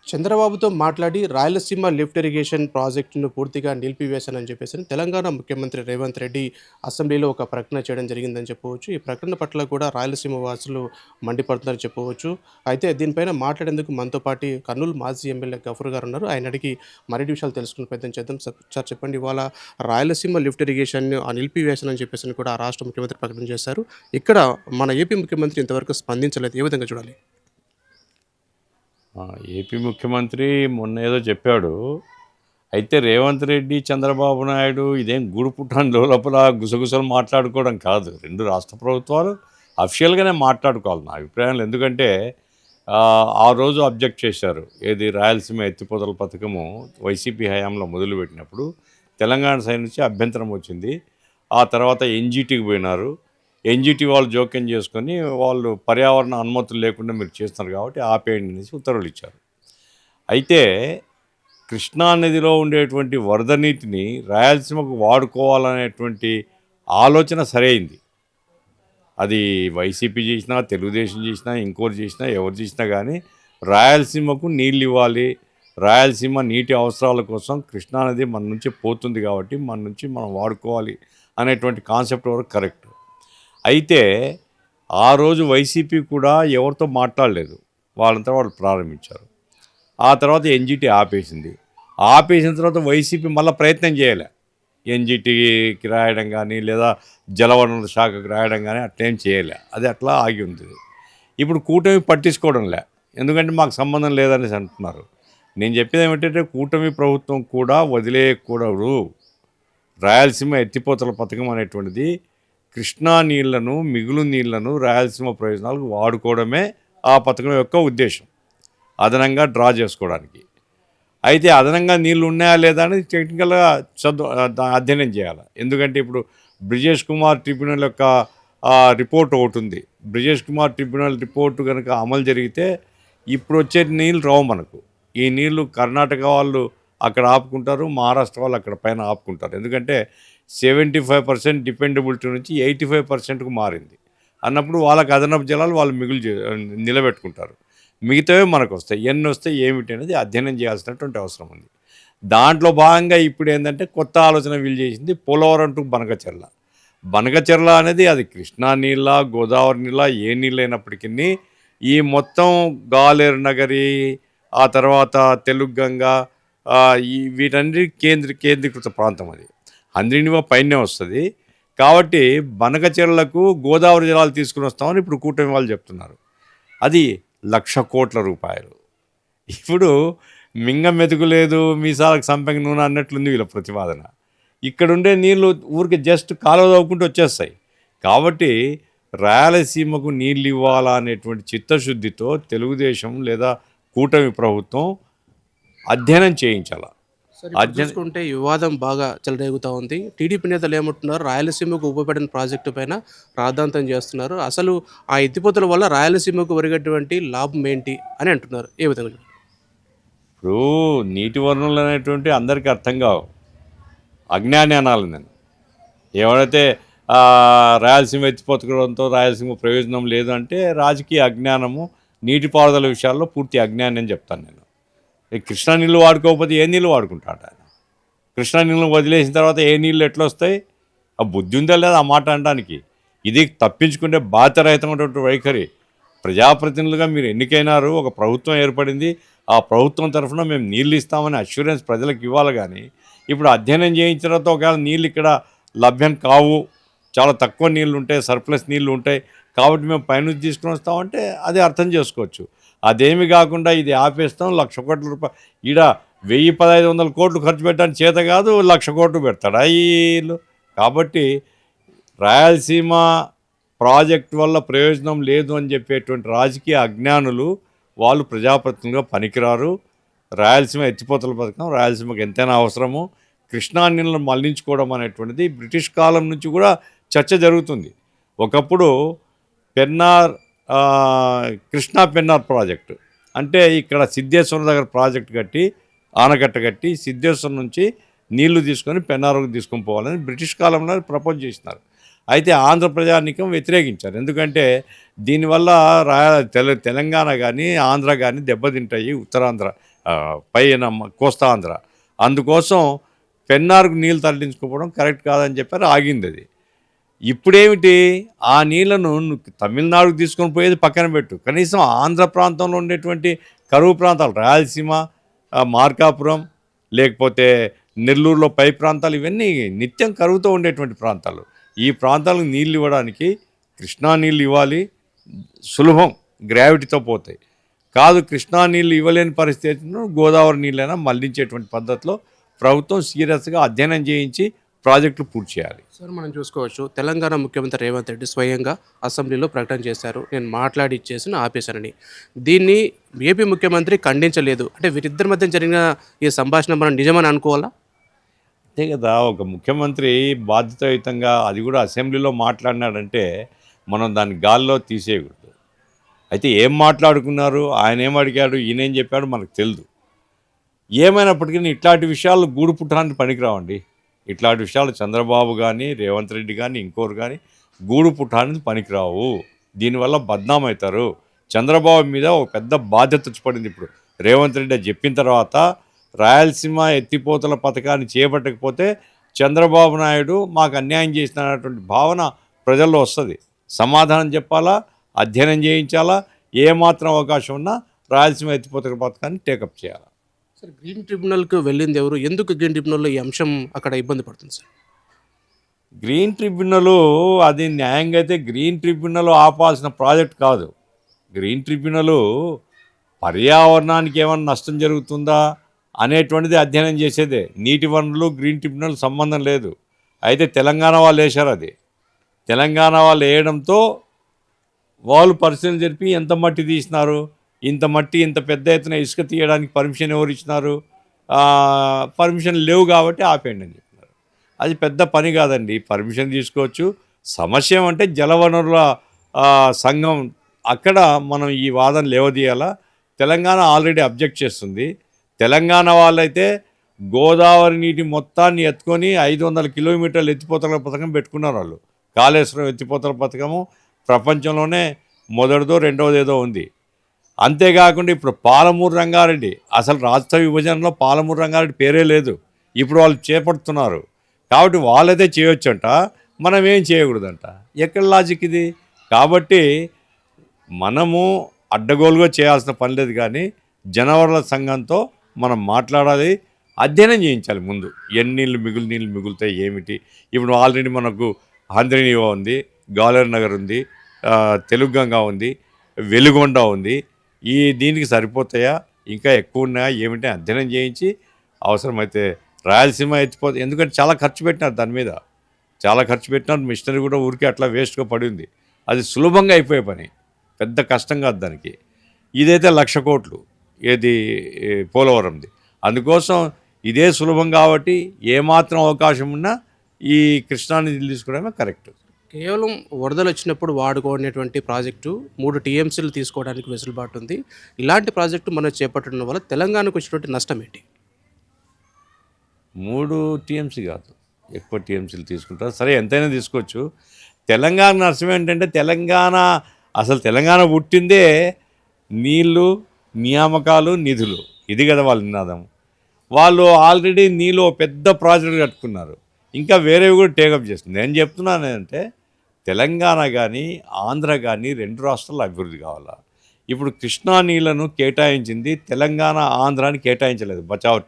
చంద్రబాబుతో మాట్లాడి Rayalaseema lift irrigation ప్రాజెక్టును పూర్తిగా నిలిపివేశానని చెప్పేసి తెలంగాణ ముఖ్యమంత్రి రేవంత్ రెడ్డి అసెంబ్లీలో ఒక ప్రకటన చేయడం జరిగిందని చెప్పవచ్చు. ఈ ప్రకటన పట్ల కూడా రాయలసీమ వాసులు మండిపడుతున్నారని చెప్పవచ్చు. అయితే దీనిపైన మాట్లాడేందుకు మనతో పాటు కర్నూలు మాజీ ఎమ్మెల్యే గఫూర్ గారు ఉన్నారు. ఆయన అడిగి మరిన్ని విషయాలు తెలుసుకునే ప్రయత్నం చేద్దాం. సార్ చెప్పండి, ఇవాళ రాయలసీమ లిఫ్ట్ ఇరిగేషన్‌ను నిలిపివేశానని చెప్పేసని కూడా ఆ రాష్ట్ర ముఖ్యమంత్రి ప్రకటన చేశారు. ఇక్కడ మన ఏపీ ముఖ్యమంత్రి ఇంతవరకు స్పందించలేదు. ఏ విధంగా చూడాలి? ఏపీ ముఖ్యమంత్రి మొన్న ఏదో చెప్పాడు. అయితే రేవంత్ రెడ్డి, చంద్రబాబు నాయుడు ఇదేం గూడు పుట్టాని లోపల గుసగుసలు మాట్లాడుకోవడం కాదు. రెండు రాష్ట్ర ప్రభుత్వాలు అఫిషియల్గానే మాట్లాడుకోవాలి నా అభిప్రాయంలో. ఎందుకంటే ఆ రోజు అబ్జెక్ట్ చేశారు. ఏది రాయలసీమ ఎత్తిపోతల పథకము వైసీపీ హయాంలో మొదలుపెట్టినప్పుడు తెలంగాణ సైడ్ నుంచి అభ్యంతరం వచ్చింది. ఆ తర్వాత ఎన్జీటీకి పోయినారు. ఎన్జీటీ వాళ్ళు జోక్యం చేసుకొని వాళ్ళు పర్యావరణ అనుమతులు లేకుండా మీరు చేస్తున్నారు కాబట్టి ఆపేయండి అనేసి ఉత్తర్వులు ఇచ్చారు. అయితే కృష్ణా నదిలో ఉండేటువంటి వరద నీటిని రాయలసీమకు వాడుకోవాలనేటువంటి ఆలోచన సరైంది. అది వైసీపీ చేసినా, తెలుగుదేశం చేసినా, ఇంకోటి చేసినా, ఎవరు చేసినా కానీ రాయలసీమకు నీళ్ళు ఇవ్వాలి, రాయలసీమ నీటి అవసరాల కోసం కృష్ణానది మన నుంచి పోతుంది కాబట్టి మన నుంచి మనం వాడుకోవాలి అనేటువంటి కాన్సెప్ట్ వరకు కరెక్ట్. అయితే ఆ రోజు వైసీపీ కూడా ఎవరితో మాట్లాడలేదు, వాళ్ళంతా వాళ్ళు ప్రారంభించారు. ఆ తర్వాత ఎన్జీటీ ఆపేసింది. ఆపేసిన తర్వాత వైసీపీ మళ్ళీ ప్రయత్నం చేయలే, ఎన్జీటీకి రాయడం కానీ లేదా జలవనరుల శాఖకు రాయడం కానీ అట్లేం చేయలే. అది అట్లా ఆగి ఉంది. ఇప్పుడు కూటమి పట్టించుకోవడంలే, ఎందుకంటే మాకు సంబంధం లేదనేసి అంటున్నారు. నేను చెప్పేది ఏమిటంటే కూటమి ప్రభుత్వం కూడా వదిలేయకూడదు. రాయలసీమ ఎత్తిపోతల పథకం అనేటువంటిది కృష్ణా నీళ్లను, మిగులు నీళ్లను రాయలసీమ ప్రయోజనాలకు వాడుకోవడమే ఆ పథకం యొక్క ఉద్దేశం, అదనంగా డ్రా చేసుకోవడానికి. అయితే అదనంగా నీళ్ళు ఉన్నాయా లేదా అనేది టెక్నికల్గా అధ్యయనం చేయాలి. ఎందుకంటే ఇప్పుడు బ్రిజేష్ కుమార్ ట్రిబ్యునల్ యొక్క రిపోర్ట్ ఒకటి ఉంది. బ్రిజేష్ కుమార్ ట్రిబ్యునల్ రిపోర్టు కనుక అమలు జరిగితే ఇప్పుడు వచ్చే నీళ్ళు రావు మనకు. ఈ నీళ్లు కర్ణాటక వాళ్ళు అక్కడ ఆపుకుంటారు, మహారాష్ట్ర వాళ్ళు అక్కడ పైన ఆపుకుంటారు. ఎందుకంటే 75% డిపెండబిలిటీ నుంచి 85%కు మారింది అన్నప్పుడు వాళ్ళకి అదనపు జలాలు వాళ్ళు నిలబెట్టుకుంటారు. మిగతావే మనకు వస్తాయి. ఎన్ని వస్తాయి ఏమిటి అనేది అధ్యయనం చేయాల్సినటువంటి అవసరం ఉంది. దాంట్లో భాగంగా ఇప్పుడు ఏంటంటే కొత్త ఆలోచన వీలు చేసింది పోలవరం టు బనకచెర్ల. బనకచెర్ల అనేది అది కృష్ణా నీళ్ళ, గోదావరి నీళ్ళ, ఏ నీళ్ళు అయినప్పటికీ ఈ మొత్తం గాలేరు నగరి, ఆ తర్వాత తెలుగంగ, వీటన్ని కేంద్రీకృత ప్రాంతం. అది హంద్రీనివా పైనే వస్తుంది కాబట్టి బనకచెర్లకు గోదావరి జలాలు తీసుకుని వస్తామని ఇప్పుడు కూటమి వాళ్ళు చెప్తున్నారు. అది 1,00,000 కోట్ల రూపాయలు. ఇప్పుడు మింగ మెతుకులేదు మీసాలకు సంపెంగ నూనె అన్నట్లుంది వీళ్ళ ప్రతిపాదన. ఇక్కడుండే నీళ్ళు ఊరికి జస్ట్ కాలువ తవ్వుకుంటూ వచ్చేస్తాయి. కాబట్టి రాయలసీమకు నీళ్ళు ఇవ్వాలా అనేటువంటి చిత్తశుద్ధితో తెలుగుదేశం లేదా కూటమి ప్రభుత్వం అధ్యయనం చేయించాల. చూసుకుంటే వివాదం బాగా చెలరేగుతూ ఉంది. టీడీపీ నేతలు ఏమంటున్నారు, రాయలసీమకు ఉపయోగపడిన ప్రాజెక్టు పైన రాద్ధాంతం చేస్తున్నారు. అసలు ఆ ఎత్తిపోతల వల్ల రాయలసీమకు ఒరిగేటువంటి లాభం ఏంటి అని అంటున్నారు. ఏ విధంగా? ఇప్పుడు నీటి వనరులు అనేటువంటి అందరికీ అర్థం కావు, అజ్ఞాని అనాలి నేను. ఎవరైతే రాయలసీమ ఎత్తిపోతడంతో రాయలసీమ ప్రయోజనం లేదు అంటే రాజకీయ అజ్ఞానము, నీటిపారుదల విషయాల్లో పూర్తి అజ్ఞానం అని చెప్తాను నేను. కృష్ణా నీళ్ళు వాడుకోకపోతే ఏ నీళ్ళు వాడుకుంటాడు ఆయన? కృష్ణా నీళ్ళను వదిలేసిన తర్వాత ఏ నీళ్ళు ఎట్లా వస్తాయి? ఆ బుద్ధి ఉందా లేదా ఆ మాట అనడానికి? ఇది తప్పించుకుంటే బాధ్యరహితమైనటువంటి వైఖరి. ప్రజాప్రతినిధులుగా మీరు ఎన్నికైనారు, ఒక ప్రభుత్వం ఏర్పడింది, ఆ ప్రభుత్వం తరఫున మేము నీళ్ళు ఇస్తామని అష్యూరెన్స్ ప్రజలకు ఇవ్వాలి. కానీ ఇప్పుడు అధ్యయనం చేయించిన తర్వాత ఒకవేళ నీళ్ళు ఇక్కడ లభ్యం కావు, చాలా తక్కువ నీళ్ళు ఉంటాయి, సర్ప్లస్ నీళ్ళు ఉంటాయి కాబట్టి మేము పైనుంచి తీసుకుని వస్తామంటే అది అర్థం చేసుకోవచ్చు. అదేమి కాకుండా ఇది ఆపేస్తాం, 1,00,000 కోట్ల రూపాయలు, ఈడ 1,000-1,500 కోట్లు ఖర్చు పెట్టడానికి చేత కాదు, 1,00,000 కోట్లు పెడతాడా వీళ్ళు? కాబట్టి రాయలసీమ ప్రాజెక్ట్ వల్ల ప్రయోజనం లేదు అని చెప్పేటువంటి రాజకీయ అజ్ఞానులు వాళ్ళు ప్రజాప్రతినిధులుగా పనికిరారు. రాయలసీమ ఎత్తిపోతల పథకం రాయలసీమకు ఎంతైనా అవసరము. కృష్ణా నీళ్ళను మళ్లించుకోవడం అనేటువంటిది బ్రిటిష్ కాలం నుంచి కూడా చర్చ జరుగుతుంది. ఒకప్పుడు పెన్నార్, కృష్ణా పెన్నార్ ప్రాజెక్టు అంటే ఇక్కడ సిద్ధేశ్వరం దగ్గర ప్రాజెక్టు కట్టి, ఆనకట్ట కట్టి సిద్ధేశ్వరం నుంచి నీళ్లు తీసుకొని పెన్నారుకు తీసుకొని పోవాలని బ్రిటిష్ కాలంలో ప్రపోజ్ చేసినారు. అయితే ఆంధ్ర ప్రజానీకం వ్యతిరేకించారు. ఎందుకంటే దీనివల్ల తెలంగాణ కానీ ఆంధ్ర కానీ దెబ్బతింటాయి, ఉత్తరాంధ్ర పైన కోస్తాంధ్ర. అందుకోసం పెన్నార్కు నీళ్ళు తరలించుకోవడం కరెక్ట్ కాదని చెప్పారు, ఆగింది అది. ఇప్పుడేమిటి, ఆ నీళ్లను నువ్వు తమిళనాడుకు తీసుకొని పోయేది పక్కన పెట్టు, కనీసం ఆంధ్ర ప్రాంతంలో ఉండేటువంటి కరువు ప్రాంతాలు రాయలసీమ, మార్కాపురం, లేకపోతే నెల్లూరులో పై ప్రాంతాలు, ఇవన్నీ నిత్యం కరువుతో ఉండేటువంటి ప్రాంతాలు. ఈ ప్రాంతాలకు నీళ్ళు ఇవ్వడానికి కృష్ణా నీళ్ళు ఇవ్వాలి, సులభం, గ్రావిటీతో పోతాయి. కాదు కృష్ణా నీళ్ళు ఇవ్వలేని పరిస్థితుల్లో గోదావరి నీళ్ళైనా మళ్లించేటువంటి పద్ధతిలో ప్రభుత్వం సీరియస్గా అధ్యయనం చేయించి ప్రాజెక్టులు పూర్తి చేయాలి. సార్ మనం చూసుకోవచ్చు, తెలంగాణ ముఖ్యమంత్రి రేవంత్ రెడ్డి స్వయంగా అసెంబ్లీలో ప్రకటన చేశారు, నేను మాట్లాడి ఇచ్చేసి ఆపేశానని. దీన్ని ఏపీ ముఖ్యమంత్రి ఖండించలేదు. అంటే వీరిద్దరి మధ్య జరిగిన ఈ సంభాషణ మనం నిజమని అనుకోవాలా? అంతే కదా, ఒక ముఖ్యమంత్రి బాధ్యతాయుతంగా అది కూడా అసెంబ్లీలో మాట్లాడినాడంటే మనం దాన్ని గాల్లో తీసేయకూడదు. అయితే ఏం మాట్లాడుకున్నారు, ఆయన ఏం అడిగాడు, ఈయనేం చెప్పాడు మనకు తెలియదు. ఏమైనప్పటికీ ఇట్లాంటి విషయాలు గూడు పుట్టడానికి పనికిరావండి. ఇట్లాంటి విషయాలు చంద్రబాబు కానీ, రేవంత్ రెడ్డి కానీ, ఇంకోరు కానీ గూడు పుట్టడానికి పనికిరావు. దీనివల్ల బద్నాం అవుతారు. చంద్రబాబు మీద ఒక పెద్ద బాధ్యత వచ్చి పడింది. ఇప్పుడు రేవంత్ రెడ్డి చెప్పిన తర్వాత రాయలసీమ ఎత్తిపోతల పథకాన్ని చేపట్టకపోతే చంద్రబాబు నాయుడు మాకు అన్యాయం చేసినటువంటి భావన ప్రజల్లో వస్తుంది. సమాధానం చెప్పాలా, అధ్యయనం చేయించాలా, ఏమాత్రం అవకాశం ఉన్నా రాయలసీమ ఎత్తిపోతల పథకాన్ని టేకప్ చేయాలి. సార్ గ్రీన్ ట్రిబ్యునల్కి వెళ్ళింది ఎవరు? ఎందుకు గ్రీన్ ట్రిబ్యునల్లో ఈ అంశం అక్కడ ఇబ్బంది పడుతుంది సార్? గ్రీన్ ట్రిబ్యునల్ అది న్యాయంగా అయితే గ్రీన్ ట్రిబ్యునల్ ఆపాల్సిన ప్రాజెక్ట్ కాదు. గ్రీన్ ట్రిబ్యునల్ పర్యావరణానికి ఏమైనా నష్టం జరుగుతుందా అనేటువంటిది అధ్యయనం చేసేదే. నీటి వనరులు గ్రీన్ ట్రిబ్యునల్ సంబంధం లేదు. అయితే తెలంగాణ వాళ్ళు వేశారు. అది తెలంగాణ వాళ్ళు వేయడంతో వాళ్ళు పరిశీలన జరిపి ఎంత మట్టి తీసినారు, ఇంత మట్టి ఇంత పెద్ద ఎత్తున ఇసుక తీయడానికి పర్మిషన్ ఎవరు ఇచ్చినారు, పర్మిషన్ లేవు కాబట్టి ఆపేయండి అని చెప్పినారు. అది పెద్ద పని కాదండి, పర్మిషన్ తీసుకోవచ్చు. సమస్య అంటే జలవనరుల సంఘం, అక్కడ మనం ఈ వాదన లేవదీయాలా. తెలంగాణ ఆల్రెడీ అబ్జెక్ట్ చేస్తుంది. తెలంగాణ వాళ్ళైతే గోదావరి నీటి మొత్తాన్ని ఎత్తుకొని 500 కిలోమీటర్లు ఎత్తిపోతల పథకం పెట్టుకున్నారు వాళ్ళు. కాళేశ్వరం ఎత్తిపోతల పథకము ప్రపంచంలోనే మొదటిదో రెండవది ఏదో ఉంది. అంతేకాకుండా ఇప్పుడు పాలమూరు రంగారెడ్డి, అసలు రాష్ట్ర విభజనలో పాలమూరు రంగారెడ్డి పేరే లేదు. ఇప్పుడు వాళ్ళు చేపడుతున్నారు కాబట్టి వాళ్ళైతే చేయొచ్చంట, మనం ఏం చేయకూడదంట. ఎక్కడ లాజిక్ ఇది? కాబట్టి మనము అడ్డగోలుగా చేయాల్సిన పని లేదు, కానీ జనవరుల సంఘంతో మనం మాట్లాడాలి, అధ్యయనం చేయించాలి ముందు. ఎన్ని నీళ్ళు మిగులుతాయి ఏమిటి. ఇప్పుడు ఆల్రెడీ మనకు హంద్రీనీవా ఉంది, గాలేరు నగర్ ఉంది, తెలుగుగంగా ఉంది, వెలుగొండ ఉంది. దీనికి సరిపోతాయా, ఇంకా ఎక్కువ ఉన్నాయా ఏమిటి అధ్యయనం చేయించి అవసరమైతే రాయలసీమ ఎత్తిపోతే, ఎందుకంటే చాలా ఖర్చు పెట్టినారు దాని మీద, చాలా ఖర్చు పెట్టినారు. మిషనరీ కూడా ఊరికే అట్లా వేస్ట్గా పడింది. అది సులభంగా అయిపోయే పని, పెద్ద కష్టం కాదు దానికి. ఇదైతే 1,00,000 కోట్లు ఏది పోలవరంది. అందుకోసం ఇదే సులభం కాబట్టి ఏమాత్రం అవకాశం ఉన్నా ఈ కృష్ణానది తీసుకోవడమే కరెక్ట్. కేవలం వరదలు వచ్చినప్పుడు వాడుకునేటువంటి ప్రాజెక్టు 3 టీఎంసీలు తీసుకోవడానికి వెసులుబాటు ఉంది. ఇలాంటి ప్రాజెక్టు మనం చేపట్టడం వల్ల తెలంగాణకు వచ్చినటువంటి నష్టం ఏంటి? 3 టీఎంసీ కాదు, ఎక్కువ టీఎంసీలు తీసుకుంటారు. సరే ఎంతైనా తీసుకోవచ్చు. తెలంగాణ నష్టం ఏంటంటే అసలు తెలంగాణ పుట్టిందే నీళ్ళు, నియామకాలు, నిధులు, ఇది కదా వాళ్ళ నినాదం. వాళ్ళు ఆల్రెడీ నీళ్ళు పెద్ద ప్రాజెక్టు కట్టుకున్నారు, ఇంకా వేరేవి కూడా టేకప్ చేస్తుంది. నేను చెప్తున్నాను ఏంటంటే తెలంగాణ కానీ ఆంధ్ర కానీ 2 రాష్ట్రాలు అభివృద్ధి కావాలా. ఇప్పుడు కృష్ణా నీళ్లను కేటాయించింది తెలంగాణ, ఆంధ్రాని కేటాయించలేదు. బచావ్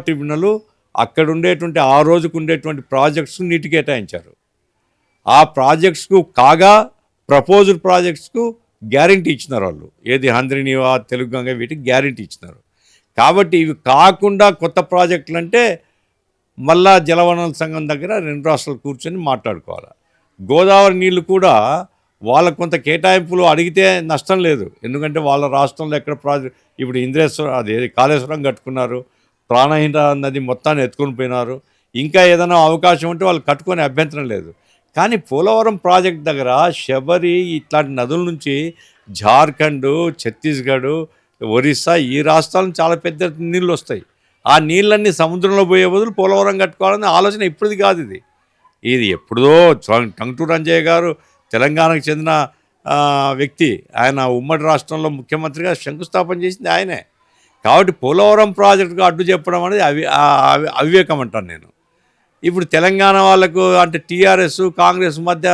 ట్రిబ్యునల్ అక్కడ ఉండేటువంటి ఆ రోజుకు ఉండేటువంటి ప్రాజెక్ట్స్ నీటి కేటాయించారు. ఆ ప్రాజెక్ట్స్కు కాగా ప్రపోజ్డ్ ప్రాజెక్ట్స్కు గ్యారంటీ ఇచ్చినారు వాళ్ళు. ఏది హంద్రీనీవా, తెలుగుగంగా, వీటికి గ్యారంటీ ఇచ్చినారు. కాబట్టి ఇవి కాకుండా కొత్త ప్రాజెక్టులు అంటే మళ్ళా జలవనరుల సంఘం దగ్గర 2 రాష్ట్రాలు కూర్చొని మాట్లాడుకోవాలి. గోదావరి నీళ్లు కూడా వాళ్ళకు కొంత కేటాయింపులు అడిగితే నష్టం లేదు. ఎందుకంటే వాళ్ళ రాష్ట్రంలో ఎక్కడ ప్రాజెక్ట్, ఇప్పుడు అది కాళేశ్వరం కట్టుకున్నారు, ప్రాణహిత నది మొత్తాన్ని ఎత్తుకొని పోయినారు. ఇంకా ఏదైనా అవకాశం ఉంటే వాళ్ళు కట్టుకొని అభ్యంతరం లేదు. కానీ పోలవరం ప్రాజెక్ట్ దగ్గర శబరి ఇట్లాంటి నదుల నుంచి జార్ఖండ్, ఛత్తీస్గఢ్, ఒరిస్సా ఈ రాష్ట్రాల నుంచి చాలా పెద్ద నీళ్ళు వస్తాయి. ఆ నీళ్ళన్నీ సముద్రంలో పోయే బదులు పోలవరం కట్టుకోవాలనే ఆలోచన ఇప్పుడుది కాదు. ఇది ఎప్పుడో టంగుటూరి అంజయ్య గారు తెలంగాణకు చెందిన వ్యక్తి, ఆయన ఉమ్మడి రాష్ట్రంలో ముఖ్యమంత్రిగా శంకుస్థాపన చేసింది ఆయనే. కాబట్టి పోలవరం ప్రాజెక్టుకు అడ్డు చెప్పడం అనేది అవివేకం అంటాను నేను. ఇప్పుడు తెలంగాణ వాళ్ళకు అంటే టీఆర్ఎస్ కాంగ్రెస్ మధ్య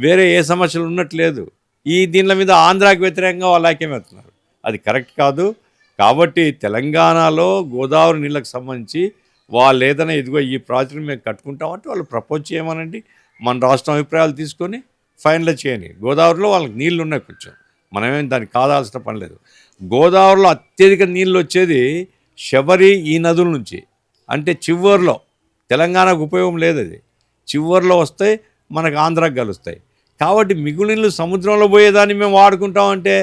వేరే ఏ సమస్యలు ఉన్నట్లేదు. దీనిల మీద ఆంధ్రాకి వ్యతిరేకంగా వాళ్ళు ఐక్యమవుతున్నారు. అది కరెక్ట్ కాదు. కాబట్టి తెలంగాణలో గోదావరి నీళ్ళకు సంబంధించి వాళ్ళు ఏదైనా ఇదిగో ఈ ప్రాజెక్టుని మేము కట్టుకుంటామంటే వాళ్ళు ప్రపోజ్ చేయమనండి. మన రాష్ట్రం అభిప్రాయాలు తీసుకొని ఫైనల్ చేయని. గోదావరిలో వాళ్ళకి నీళ్ళు ఉన్నాయి కొంచెం, మనమేం దాన్ని కాదాల్సిన పని లేదు. గోదావరిలో అత్యధిక నీళ్ళు వచ్చేది శబరి ఈ నదుల నుంచి, అంటే చివరిలో తెలంగాణకు ఉపయోగం లేదు. అది చివరిలో వస్తాయి, మనకు ఆంధ్రాకి కలుస్తాయి. కాబట్టి మిగులు సముద్రంలో పోయేదాన్ని మేము వాడుకుంటామంటే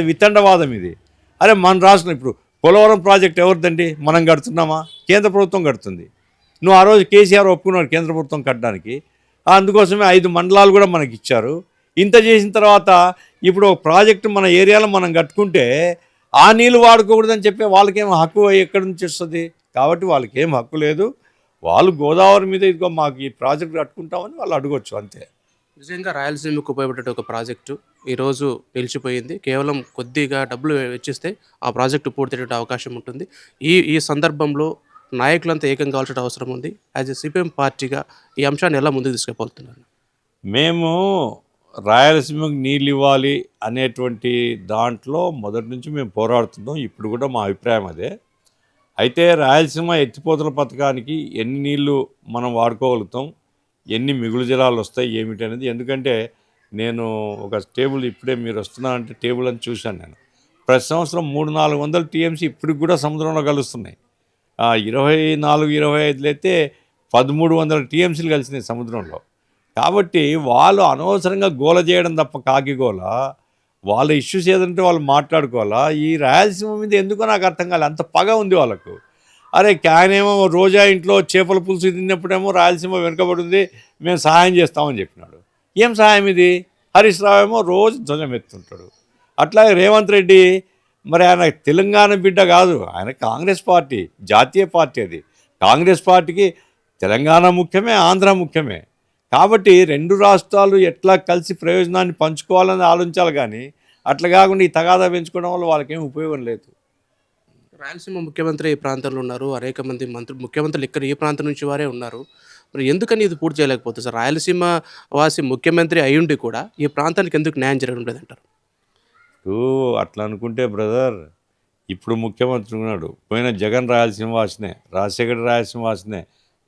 వితండవాదం ఇది. అరే మన రాష్ట్రం ఇప్పుడు పోలవరం ప్రాజెక్ట్ ఎవరిదండి? మనం కడుతున్నామా? కేంద్ర ప్రభుత్వం కడుతుంది. నువ్వు ఆ రోజు కేసీఆర్ ఒప్పుకున్నాడు కేంద్ర ప్రభుత్వం కట్టడానికి. అందుకోసమే 5 మండలాలు కూడా మనకి ఇచ్చారు. ఇంత చేసిన తర్వాత ఇప్పుడు ఒక ప్రాజెక్టు మన ఏరియాలో మనం కట్టుకుంటే ఆ నీళ్ళు వాడుకోకూడదని చెప్పే వాళ్ళకేం హక్కు ఎక్కడి నుంచి వస్తుంది? కాబట్టి వాళ్ళకి ఏం హక్కు లేదు. వాళ్ళు గోదావరి మీద ఇదిగో మాకు ఈ ప్రాజెక్ట్ కట్టుకుంటామని వాళ్ళు అడగొచ్చు, అంతే. నిజంగా రాయలసీమకు ఉపయోగపడే ఒక ప్రాజెక్టు ఈరోజు నిలిచిపోయింది. కేవలం కొద్దిగా డబ్బులు వెచ్చిస్తే ఆ ప్రాజెక్టు పూర్తయ్యే అవకాశం ఉంటుంది. ఈ సందర్భంలో నాయకులంతా ఏకం కావాల్సిన అవసరం ఉంది. యాజ్ ఎ సిపిఎం పార్టీగా ఈ అంశాన్ని ఎలా ముందుకు తీసుకుపోతున్నారు? మేము రాయలసీమకు నీళ్ళు ఇవ్వాలి అనేటువంటి దాంట్లో మొదటి నుంచి మేము పోరాడుతున్నాం. ఇప్పుడు కూడా మా అభిప్రాయం అదే. అయితే రాయలసీమ ఎత్తిపోతల పథకానికి ఎన్ని నీళ్లు మనం వాడుకోగలుగుతాం, ఎన్ని మిగులు జలాలు వస్తాయి ఏమిటి అనేది. ఎందుకంటే నేను ఒక టేబుల్ ఇప్పుడే మీరు వస్తున్నారంటే టేబుల్ అని చూశాను నేను. ప్రతి సంవత్సరం 300-400 టీఎంసీ ఇప్పటికి కూడా సముద్రంలో కలుస్తున్నాయి. 24-25 అయితే 1300 టీఎంసీలు కలిసినాయి సముద్రంలో. కాబట్టి వాళ్ళు అనవసరంగా గోల చేయడం తప్ప కాకి గోల. వాళ్ళ ఇష్యూస్ ఏదంటే వాళ్ళు మాట్లాడుకోవాలా. ఈ రాయలసీమ మీద ఎందుకో నాకు అర్థం కాలేదు, అంత పగ ఉంది వాళ్ళకు. అరే క్యానేమో రోజా ఇంట్లో చేపల పులుసు తిన్నప్పుడేమో రాయలసీమ వెనుకబడి ఉంది, మేము సహాయం చేస్తామని చెప్పినాడు. ఏం సహాయం ఇది? హరీష్ రావు ఏమో రోజు ధ్వజం ఎత్తుంటాడు. అట్లాగే రేవంత్ రెడ్డి మరి ఆయన తెలంగాణ బిడ్డ కాదు, ఆయన కాంగ్రెస్ పార్టీ, జాతీయ పార్టీ. అది కాంగ్రెస్ పార్టీకి తెలంగాణ ముఖ్యమే, ఆంధ్ర ముఖ్యమే. కాబట్టి 2 రాష్ట్రాలు ఎట్లా కలిసి ప్రయోజనాన్ని పంచుకోవాలని ఆలోచించాలి. కానీ అట్లా కాకుండా ఈ తగాదా పెంచుకోవడం వల్ల వాళ్ళకేం ఉపయోగం లేదు. రాయలసీమ ముఖ్యమంత్రి ఈ ప్రాంతంలో ఉన్నారు. అనేక మంది ముఖ్యమంత్రులు ఇక్కడ ఈ ప్రాంతం నుంచి వారే ఉన్నారు. మరి ఎందుకని ఇది పూర్తి చేయలేకపోతుంది సార్? రాయలసీమ వాసి ముఖ్యమంత్రి అయ్యుండి కూడా ఈ ప్రాంతానికి ఎందుకు న్యాయం జరగడం లేదంటారు? ఇప్పుడు అట్లా అనుకుంటే బ్రదర్, ఇప్పుడు ముఖ్యమంత్రి ఉన్నాడు, పోయిన జగన్ రాయలసీమ వాసినే, రాజశేఖర్ రాయలసీమ వాసినే,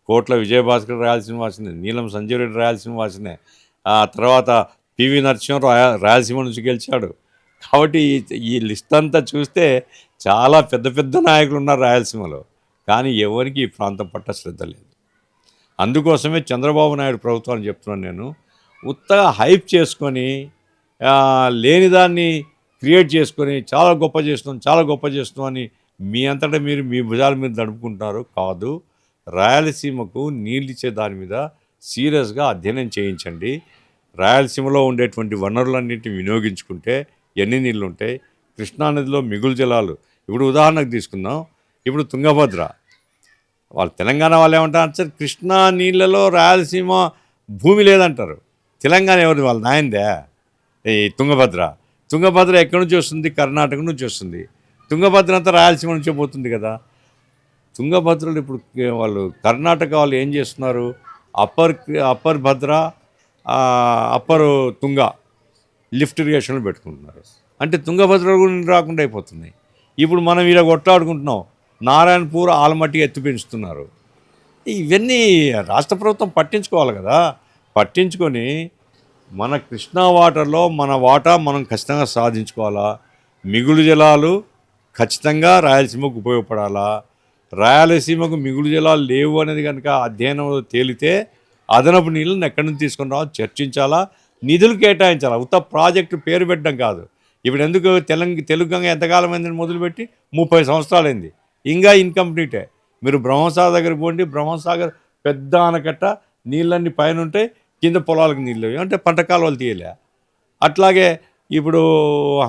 కోట్ల విజయభాస్కర్ రాయలసీమ వాసినే, నీలం సంజీవ్ రెడ్డి రాయలసీమ వాసినే, ఆ తర్వాత పివి నరసింహారావు రాయలసీమ నుంచి గెలిచాడు. కాబట్టి ఈ లిస్ట్ అంతా చూస్తే చాలా పెద్ద పెద్ద నాయకులు ఉన్నారు రాయలసీమలో. కానీ ఎవరికి ఈ ప్రాంతం పట్ల శ్రద్ధ లేదు. అందుకోసమే చంద్రబాబు నాయుడు ప్రభుత్వాన్ని చెప్తున్నాను నేను, ఉత్తగా హైప్ చేసుకొని లేనిదాన్ని క్రియేట్ చేసుకొని చాలా గొప్ప చేస్తున్నాం అని మీ అంతటా మీరు మీ భుజాల మీద నడుపుకుంటున్నారు. కాదు, రాయలసీమకు నీళ్ళు ఇచ్చే దాని మీద సీరియస్గా అధ్యయనం చేయించండి. రాయలసీమలో ఉండేటువంటి వనరులన్నింటినీ వినియోగించుకుంటే ఎన్ని నీళ్ళు ఉంటాయి. కృష్ణానదిలో మిగులు జలాలు, ఇప్పుడు ఉదాహరణకు తీసుకుందాం, ఇప్పుడు తుంగభద్ర, వాళ్ళు తెలంగాణ వాళ్ళు ఏమంటారు సార్, కృష్ణా నీళ్ళలో రాయలసీమ భూమి లేదంటారు. తెలంగాణ ఎవరిది? వాళ్ళ నాయందే ఈ తుంగభద్ర ఎక్కడి నుంచి వస్తుంది? కర్ణాటక నుంచి వస్తుంది. తుంగభద్ర అంతా రాయలసీమ నుంచే పోతుంది కదా. తుంగభద్రలు ఇప్పుడు వాళ్ళు కర్ణాటక వాళ్ళు ఏం చేస్తున్నారు, అప్పర్ భద్ర, అప్పర్ తుంగ లిఫ్ట్ ఇరిగేషన్లు పెట్టుకుంటున్నారు. అంటే తుంగభద్ర కూడా రాకుండా అయిపోతున్నాయి. ఇప్పుడు మనం ఇలా కొట్లాడుకుంటున్నాం, నారాయణపూర్ ఆలమట్టి ఎత్తు పెంచుతున్నారు. ఇవన్నీ రాష్ట్ర ప్రభుత్వం పట్టించుకోవాలి కదా. పట్టించుకొని మన కృష్ణా వాటర్లో మన వాటా మనం ఖచ్చితంగా సాధించుకోవాలా. మిగులు జలాలు ఖచ్చితంగా రాయలసీమకు ఉపయోగపడాలా. రాయలసీమకు మిగులు జలాలు లేవు అనేది కనుక అధ్యయనంలో తేలితే అదనపు నీళ్ళని ఎక్కడి నుంచి తీసుకుని రావాలో చర్చించాలా, నిధులు కేటాయించాలా. ఉత్త ప్రాజెక్టు పేరు పెట్టడం కాదు. ఇప్పుడు ఎందుకు తెలుగు గంగ ఎంతకాలం అయిందని మొదలుపెట్టి 30 సంవత్సరాలైంది, ఇంకా ఇన్కంప్లీటే. మీరు బ్రహ్మసాగర్ దగ్గర పోండి, బ్రహ్మసాగర్ పెద్ద ఆనకట్ట, నీళ్ళన్నీ పైన ఉంటాయి, కింద పొలాలకు నీళ్ళు అంటే పంట కాలువలు తీయలే. అట్లాగే ఇప్పుడు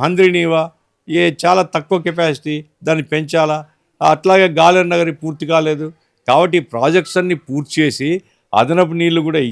హంద్రీనీవా చాలా తక్కువ కెపాసిటీ, దాన్ని పెంచాలా. అట్లాగే గాలేరు నగరి పూర్తి కాలేదు. కాబట్టి ఈ ప్రాజెక్ట్స్ అన్నీ పూర్తి చేసి అదనపు నీళ్లు కూడా ఇచ్చి